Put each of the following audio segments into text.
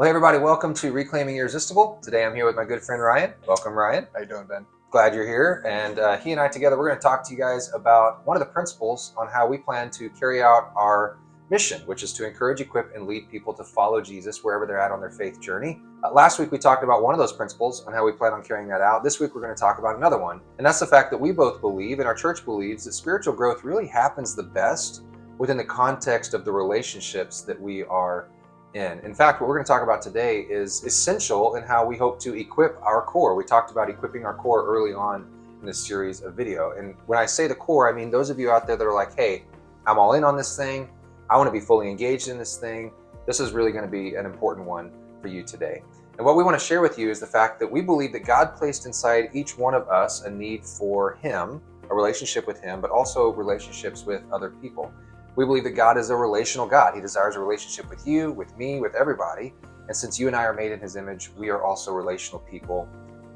Well, hey everybody, welcome to Reclaiming Irresistible. Today I'm here with my good friend Ryan. Welcome, Ryan. How you doing, Ben? Glad you're here. And he and I together, we're going to talk to you guys about one of the principles on how we plan to carry out our mission, which is to encourage, equip, and lead people to follow Jesus wherever they're at on their faith journey. Last week we talked about one of those principles on how we plan on carrying that out. This week we're going to talk about another one, and that's the fact that we both believe, and our church believes, that spiritual growth really happens the best within the context of the relationships that we are in fact, what we're going to talk about today is essential in how we hope to equip our core. We talked about equipping our core early on in this series of video. And when I say the core, I mean those of you out there that are like, hey, I'm all in on this thing. I want to be fully engaged in this thing. This is really going to be an important one for you today. And what we want to share with you is the fact that we believe that God placed inside each one of us a need for Him, a relationship with Him, but also relationships with other people. We believe that God is a relational God. He desires a relationship with you, with me, with everybody. And since you and I are made in His image, we are also relational people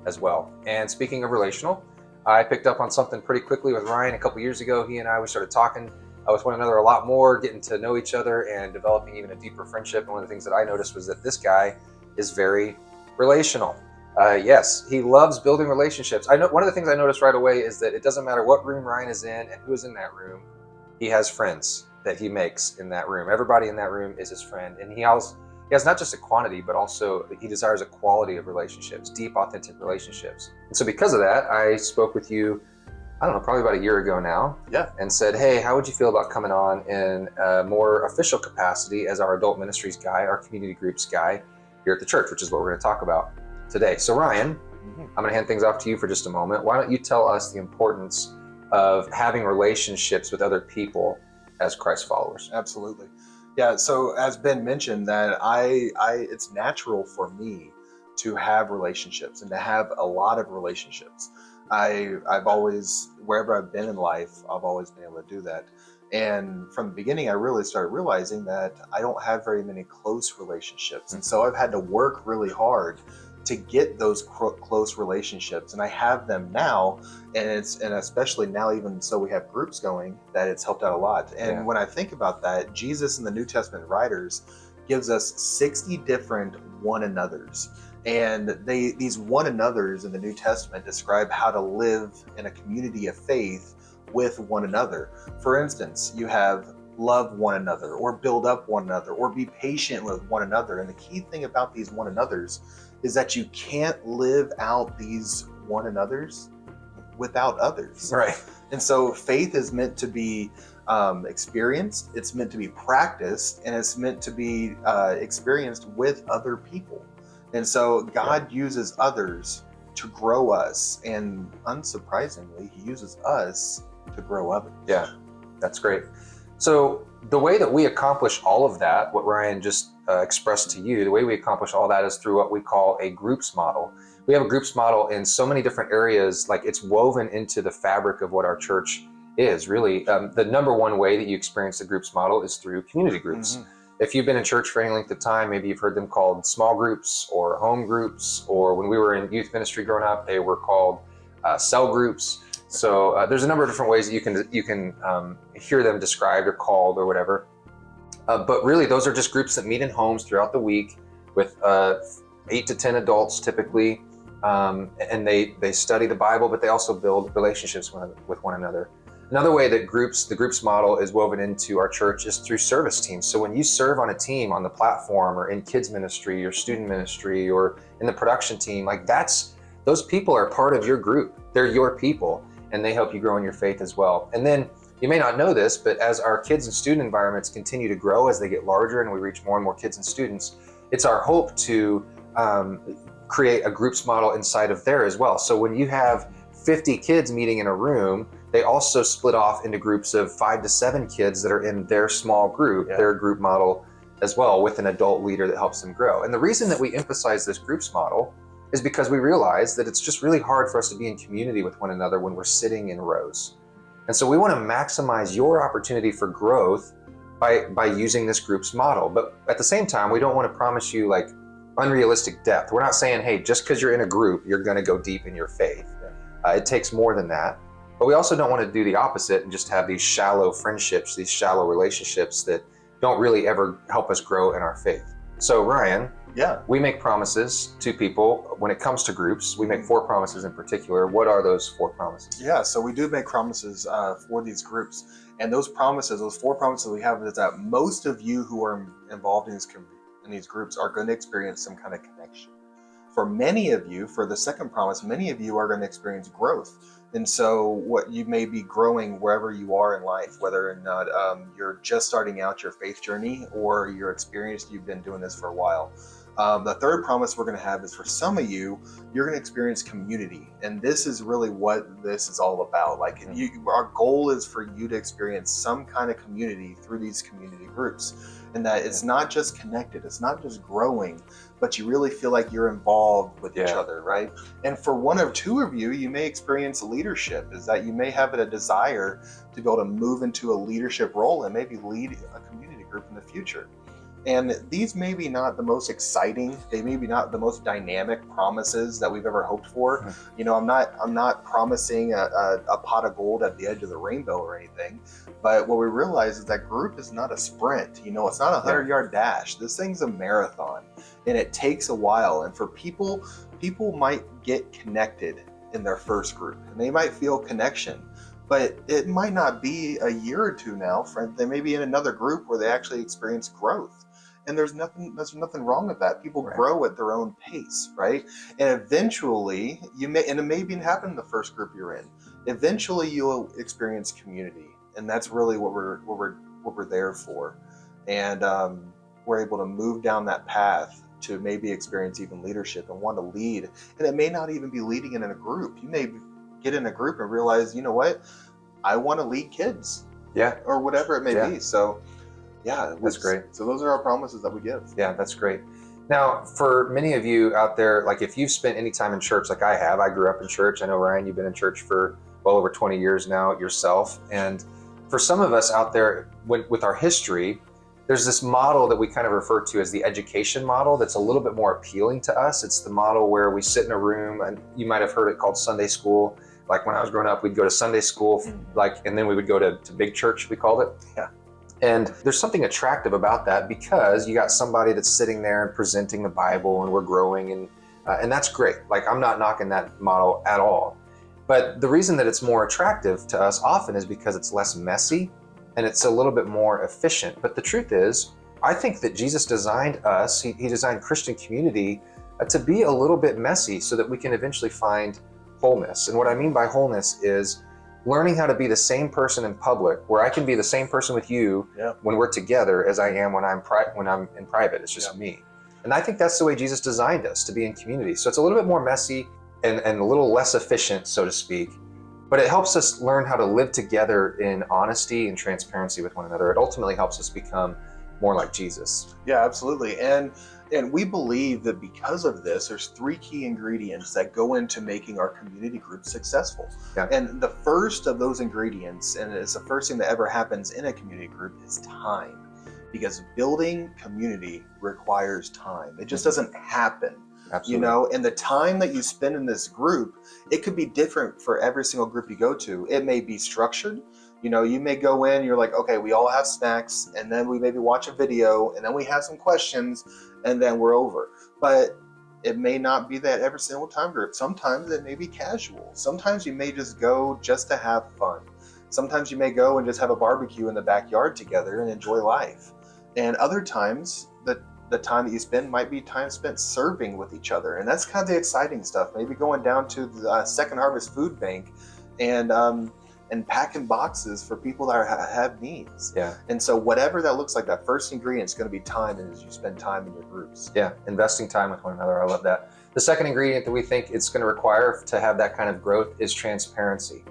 as well. And speaking of relational, I picked up on something pretty quickly with Ryan a couple years ago. He and I, we started talking with one another a lot more, getting to know each other and developing even a deeper friendship. And one of the things that I noticed was that this guy is very relational. Yes, he loves building relationships. I know one of the things I noticed right away is that it doesn't matter what room Ryan is in and who is in that room. He has friends that he makes in that room. Everybody in that room is his friend. And he has not just a quantity, but also he desires a quality of relationships, deep, authentic relationships. And so because of that, I spoke with you, I don't know, probably about a year ago now. Yeah. And said, hey, how would you feel about coming on in a more official capacity as our adult ministries guy, our community groups guy here at the church, which is what we're going to talk about today. So Ryan, I'm going to hand things off to you for just a moment. Why don't you tell us the importance of having relationships with other people as Christ followers? Absolutely. Yeah. So as Ben mentioned, that it's natural for me to have relationships and to have a lot of relationships. I've always, wherever I've been in life, I've always been able to do that. And from the beginning, I really started realizing that I don't have very many close relationships. And so I've had to work really hard to get those close relationships, and I have them now, and especially now, even so we have groups going, that it's helped out a lot. And when I think about that, Jesus in the New Testament writers gives us 60 different one another's, and these one another's in the New Testament describe how to live in a community of faith with one another. For instance, you have love one another, or build up one another, or be patient with one another. And the key thing about these one another's is that you can't live out these one another's without others. Right. And so faith is meant to be experienced, it's meant to be practiced, and it's meant to be experienced with other people. And so God uses others to grow us, and unsurprisingly, He uses us to grow others. Yeah, that's great. So the way that we accomplish all of that, what Ryan just expressed to you, the way we accomplish all that is through what we call a groups model. We have a groups model in so many different areas, like it's woven into the fabric of what our church is. Really, the number one way that you experience the groups model is through community groups. Mm-hmm. If you've been in church for any length of time, maybe you've heard them called small groups or home groups, or when we were in youth ministry growing up, they were called cell groups. So there's a number of different ways that you can hear them described or called or whatever. But really, those are just groups that meet in homes throughout the week with 8 to 10 adults typically, and they study the Bible, but they also build relationships with one another. Another way that the groups model is woven into our church is through service teams. So when you serve on a team on the platform, or in kids ministry or student ministry or in the production team, like those people are part of your group. They're your people, and they help you grow in your faith as well. And then you may not know this, but as our kids and student environments continue to grow, as they get larger and we reach more and more kids and students, it's our hope to create a groups model inside of there as well. So when you have 50 kids meeting in a room, they also split off into groups of 5 to 7 kids that are in their small group, their group model as well, with an adult leader that helps them grow. And the reason that we emphasize this groups model is because we realize that it's just really hard for us to be in community with one another when we're sitting in rows. And so we want to maximize your opportunity for growth by using this groups model. But at the same time, we don't want to promise you like unrealistic depth. We're not saying, hey, just because you're in a group, you're going to go deep in your faith. It takes more than that. But we also don't want to do the opposite and just have these shallow friendships, these shallow relationships that don't really ever help us grow in our faith. So Ryan, Yeah. We make promises to people when it comes to groups. We make 4 promises in particular. What are those 4 promises? Yeah, so we do make promises for these groups. And those promises, those 4 promises we have, is that most of you who are involved in these groups are going to experience some kind of connection. For many of you, for the second promise, many of you are going to experience growth. And so what you may be growing wherever you are in life, whether or not you're just starting out your faith journey or you're experienced, you've been doing this for a while. The third promise we're going to have is for some of you, you're going to experience community. And this is really what this is all about. Like our goal is for you to experience some kind of community through these community groups. And that it's not just connected, it's not just growing, but you really feel like you're involved with each other, right? And for 1 or 2 of you, you may experience leadership, is that you may have a desire to be able to move into a leadership role and maybe lead a community group in the future. And these may be not the most exciting, they may be not the most dynamic promises that we've ever hoped for. Mm-hmm. You know, I'm not promising a pot of gold at the edge of the rainbow or anything. But what we realize is that group is not a sprint. You know, it's not a 100-yard dash. This thing's a marathon, and it takes a while. And for people might get connected in their first group, and they might feel connection. But it might not be a year or 2 now. They may be in another group where they actually experience growth. And there's nothing wrong with that. People grow at their own pace, right? And eventually, and it may even happen in the first group you're in. Eventually, you'll experience community, and that's really what we're there for. And we're able to move down that path to maybe experience even leadership and want to lead. And it may not even be leading in a group. You may get in a group and realize, you know what, I want to lead kids, or whatever it may be. So. Yeah, that's great. So those are our promises that we give. Yeah, that's great. Now, for many of you out there, like if you've spent any time in church like I have, I grew up in church. I know, Ryan, you've been in church for well over 20 years now yourself. And for some of us out there with our history, there's this model that we kind of refer to as the education model that's a little bit more appealing to us. It's the model where we sit in a room, and you might have heard it called Sunday school. Like when I was growing up, we'd go to Sunday school, and then we would go to big church, we called it. Yeah. And there's something attractive about that because you got somebody that's sitting there and presenting the Bible, and we're growing, and that's great. Like I'm not knocking that model at all. But the reason that it's more attractive to us often is because it's less messy and it's a little bit more efficient. But the truth is, I think that Jesus designed us, he designed Christian community to be a little bit messy so that we can eventually find wholeness. And what I mean by wholeness is learning how to be the same person in public, where I can be the same person with you when we're together as I am when I'm in private. It's just me. And I think that's the way Jesus designed us, to be in community. So it's a little bit more messy and a little less efficient, so to speak. But it helps us learn how to live together in honesty and transparency with one another. It ultimately helps us become more like Jesus. Yeah, absolutely. And we believe that because of this, there's 3 key ingredients that go into making our community group successful. Yeah. And the first of those ingredients, and it's the first thing that ever happens in a community group, is time. Because building community requires time. It just doesn't happen. Absolutely. You know, and the time that you spend in this group, it could be different for every single group you go to. It may be structured. You know, you may go in, you're like, okay, we all have snacks, and then we maybe watch a video, and then we have some questions, and then we're over. But it may not be that every single time group. Sometimes it may be casual. Sometimes you may just go just to have fun. Sometimes you may go and just have a barbecue in the backyard together and enjoy life. And other times, the time that you spend might be time spent serving with each other. And that's kind of the exciting stuff. Maybe going down to the Second Harvest Food Bank and packing boxes for people that have needs. Yeah. And so whatever that looks like, that first ingredient is going to be time, and as you spend time in your groups. Yeah, investing time with one another. I love that. The second ingredient that we think it's going to require to have that kind of growth is transparency.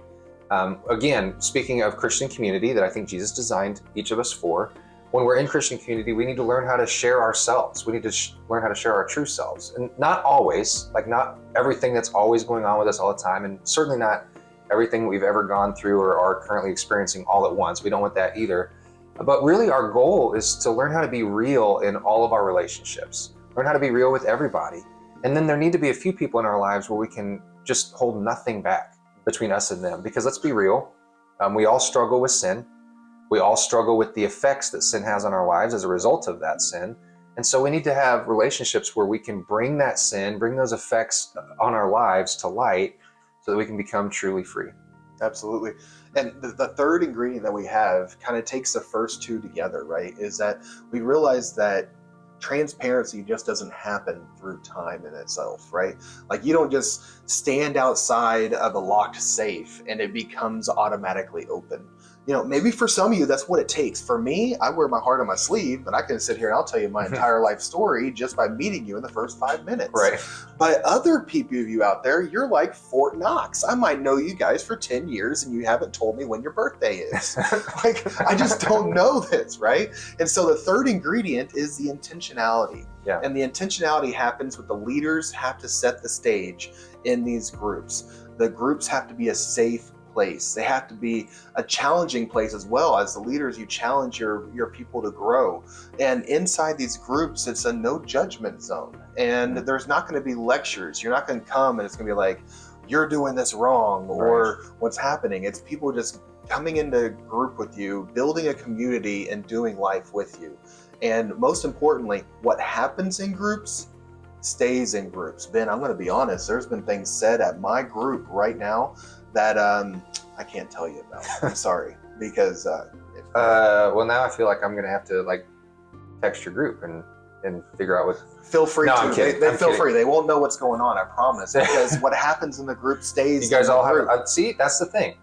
Again, speaking of Christian community that I think Jesus designed each of us for, when we're in Christian community, we need to learn how to share ourselves. We need to learn how to share our true selves. And not always, like not everything that's always going on with us all the time, and certainly not everything we've ever gone through or are currently experiencing all at once. We don't want that either. But really our goal is to learn how to be real in all of our relationships, learn how to be real with everybody. And then there need to be a few people in our lives where we can just hold nothing back between us and them. Because let's be real, we all struggle with sin. We all struggle with the effects that sin has on our lives as a result of that sin. And so we need to have relationships where we can bring that sin, bring those effects on our lives to light so that we can become truly free. Absolutely. And the third ingredient that we have kind of takes the first two together, right? Is that we realize that transparency just doesn't happen through time in itself, right? Like you don't just stand outside of a locked safe and it becomes automatically open. You know, maybe for some of you, that's what it takes. For me, I wear my heart on my sleeve and I can sit here and I'll tell you my entire life story just by meeting you in the first 5 minutes. Right. But other people of you out there, you're like Fort Knox. I might know you guys for 10 years and you haven't told me when your birthday is. Like, I just don't know this, right? And so the third ingredient is the intentionality. Yeah. And the intentionality happens with the leaders have to set the stage in these groups. The groups have to be a safe place. They have to be a challenging place as well. As the leaders, you challenge your people to grow. And inside these groups, it's a no judgment zone. And there's not going to be lectures. You're not going to come and it's going to be like, you're doing this wrong or what's happening. It's people just coming into group with you, building a community and doing life with you. And most importantly, what happens in groups stays in groups. Ben, I'm going to be honest. There's been things said at my group right now that I can't tell you about. I'm sorry, because well, now I feel like I'm going to have to like text your group and figure out what. Feel free No, to. I'm kidding. They I'm feel kidding. free. They won't know what's going on. I promise. Because what happens in the group stays. You guys in the all group. have. See, that's the thing.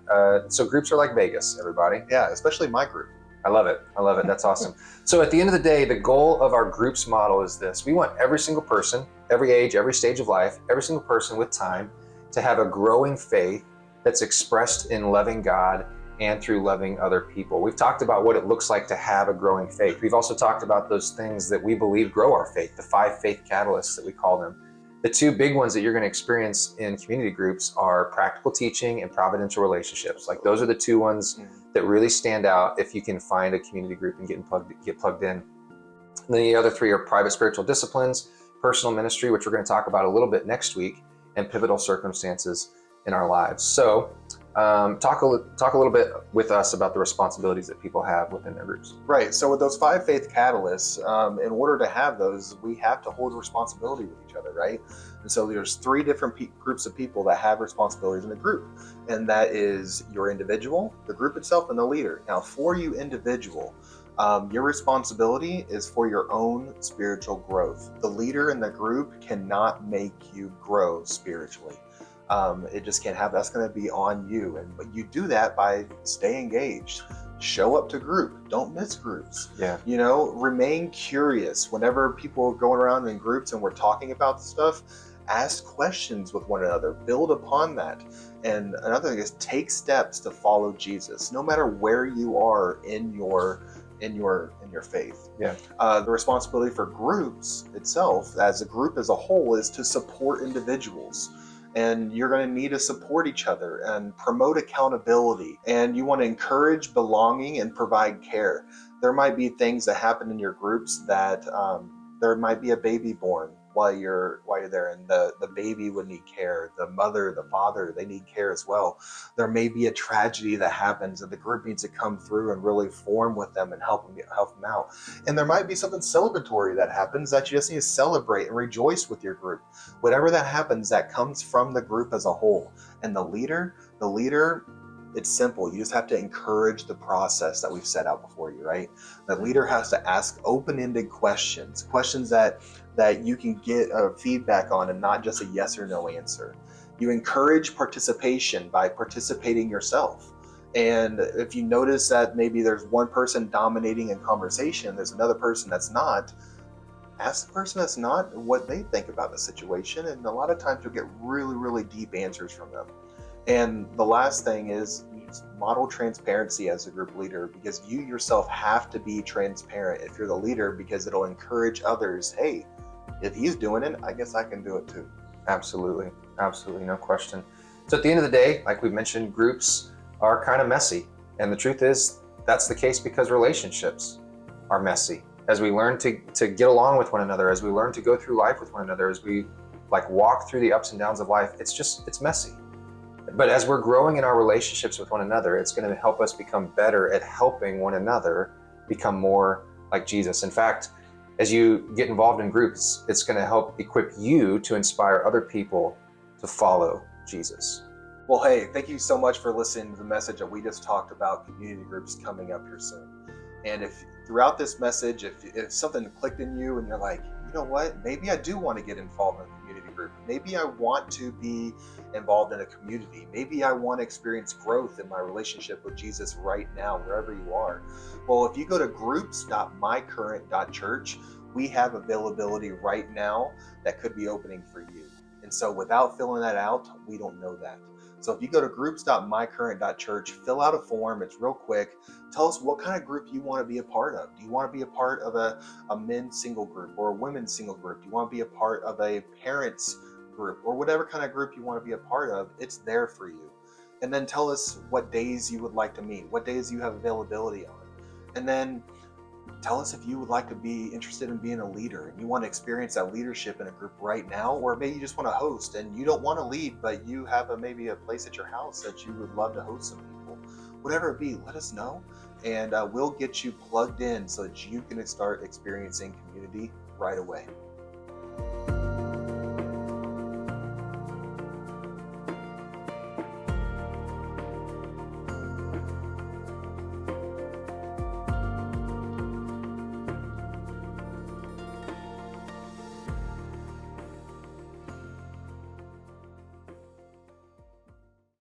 So groups are like Vegas, everybody. Yeah, especially my group. I love it. I love it. That's awesome. So at the end of the day, the goal of our groups model is this. We want every single person, every age, every stage of life, every single person with time to have a growing faith that's expressed in loving God and through loving other people. We've talked about what it looks like to have a growing faith. We've also talked about those things that we believe grow our faith, the 5 faith catalysts that we call them. The 2 big ones that you're going to experience in community groups are practical teaching and providential relationships. Like those are the 2 ones that really stand out if you can find a community group and get plugged in. And then the other 3 are private spiritual disciplines, personal ministry, which we're going to talk about a little bit next week, and pivotal circumstances in our lives. So talk a little bit with us about the responsibilities that people have within their groups. Right. So with those 5 faith catalysts, in order to have those, we have to hold responsibility with each other, right? And so there's 3 different groups of people that have responsibilities in the group, and that is your individual, the group itself, and the leader. Now, for you individual, your responsibility is for your own spiritual growth. The leader in the group cannot make you grow spiritually. It just can't happen. That's going to be on you. But you do that by stay engaged. Show up to group. Don't miss groups. Yeah. You know, remain curious. Whenever people are going around in groups and we're talking about stuff, ask questions with one another. Build upon that. And another thing is take steps to follow Jesus, no matter where you are in your faith. Yeah. The responsibility for groups itself, as a group as a whole, is to support individuals. And you're going to need to support each other and promote accountability. And you want to encourage belonging and provide care. There might be things that happen in your groups that there might be a baby born while you're there, and the baby would need care. The mother, the father, they need care as well. There may be a tragedy that happens, and the group needs to come through and really form with them and help them out. And there might be something celebratory that happens that you just need to celebrate and rejoice with your group. Whatever that happens, that comes from the group as a whole. And the leader, it's simple. You just have to encourage the process that we've set out before you, right? The leader has to ask open-ended questions that you can get feedback on and not just a yes or no answer. You encourage participation by participating yourself. And if you notice that maybe there's one person dominating in conversation, there's another person that's not, ask the person that's not what they think about the situation. And a lot of times you'll get really, really deep answers from them. And the last thing is model transparency as a group leader, because you yourself have to be transparent if you're the leader, because it'll encourage others. Hey, if he's doing it, I guess I can do it too. Absolutely. Absolutely. No question. So at the end of the day, like we mentioned, groups are kind of messy. And the truth is that's the case because relationships are messy. As we learn to get along with one another, as we learn to go through life with one another, as we like walk through the ups and downs of life, it's messy. But as we're growing in our relationships with one another, it's going to help us become better at helping one another become more like Jesus. In fact, as you get involved in groups, it's going to help equip you to inspire other people to follow Jesus. Well, hey, thank you so much for listening to the message that we just talked about community groups coming up here soon. And if throughout this message, if something clicked in you and you're like, you know what, maybe I do want to get involved in a community group. Maybe I want to be involved in a community. Maybe I want to experience growth in my relationship with Jesus right now, wherever you are. Well, if you go to groups.mycurrent.church, we have availability right now that could be opening for you. And so without filling that out, we don't know that. So if you go to groups.mycurrent.church, fill out a form. It's real quick. Tell us what kind of group you want to be a part of. Do you want to be a part of a men's single group or a women's single group? Do you want to be a part of a parents group or whatever kind of group you want to be a part of? It's there for you. And then tell us what days you would like to meet, what days you have availability on. And then tell us if you would like to be interested in being a leader and you want to experience that leadership in a group right now, or maybe you just want to host and you don't want to lead, but you have maybe a place at your house that you would love to host some people. Whatever it be, let us know, and we'll get you plugged in so that you can start experiencing community right away.